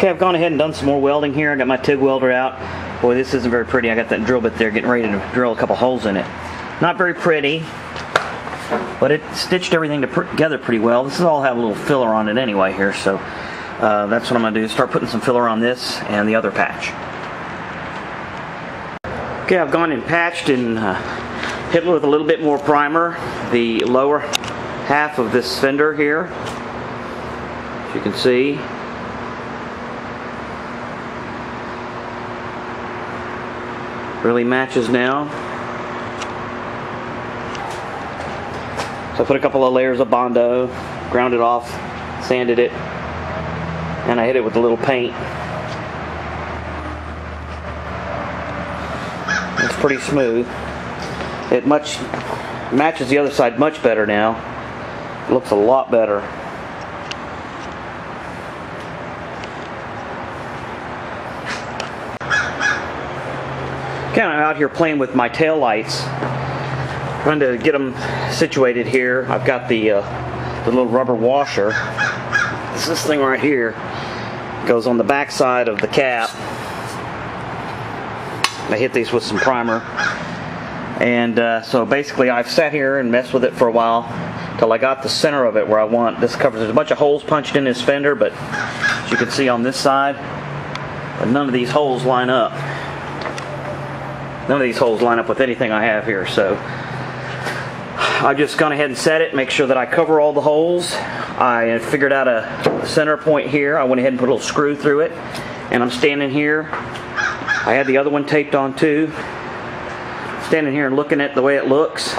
Okay, I've gone ahead and done some more welding here. I got my TIG welder out. Boy, this isn't very pretty. I got that drill bit there getting ready to drill a couple holes in it. Not very pretty, but it stitched everything together pretty well. This is all have a little filler on it anyway here, so that's what I'm going to do. Start putting some filler on this and the other patch. Okay, I've gone and patched and hit with a little bit more primer the lower half of this fender here. As you can see, really matches now. So I put a couple of layers of Bondo, ground it off, sanded it, and I hit it with a little paint. It's pretty smooth. It matches the other side much better now. It looks a lot better. Okay, I'm out here playing with my tail lights, trying to get them situated here. I've got the little rubber washer. It's this thing right here. It goes on the back side of the cap. I hit these with some primer, and so basically I've sat here and messed with it for a while till I got the center of it where I want. This covers, there's a bunch of holes punched in this fender, but as you can see on this side, but none of these holes line up. None of these holes line up with anything I have here, so I've just gone ahead and set it, make sure that I cover all the holes. I figured out a center point here. I went ahead and put a little screw through it, and I'm standing here. I had the other one taped on too. Standing here and looking at the way it looks.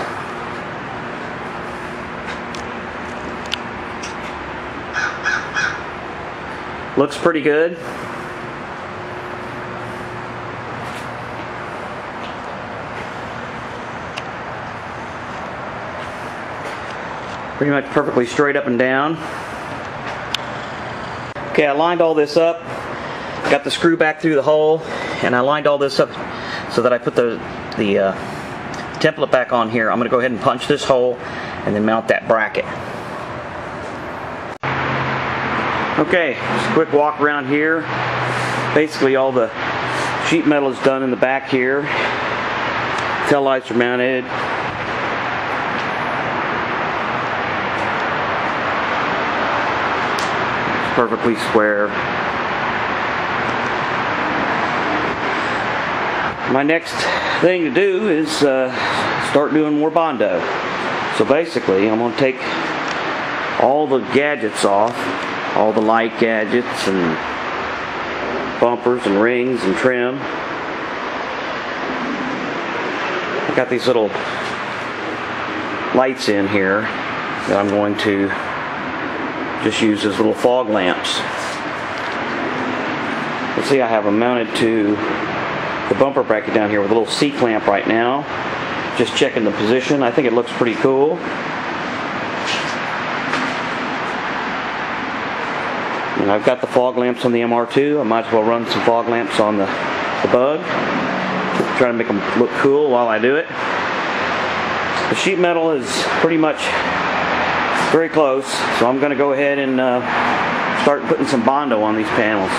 Looks pretty good. Pretty much perfectly straight up and down. Okay, I lined all this up, got the screw back through the hole, and I lined all this up so that I put the template back on here. I'm going to go ahead and punch this hole and then mount that bracket. Okay, just a quick walk around here. Basically all the sheet metal is done in the back here. Tail lights are mounted. Perfectly square. My next thing to do is start doing more Bondo. So basically I'm going to take all the gadgets off, all the light gadgets and bumpers and rings and trim. I got these little lights in here that I'm going to just use as little fog lamps. You'll see I have them mounted to the bumper bracket down here with a little C-clamp right now. Just checking the position. I think it looks pretty cool. And I've got the fog lamps on the MR2. I might as well run some fog lamps on the Bug. Try to make them look cool while I do it. The sheet metal is pretty much very close, so I'm going to go ahead and start putting some Bondo on these panels.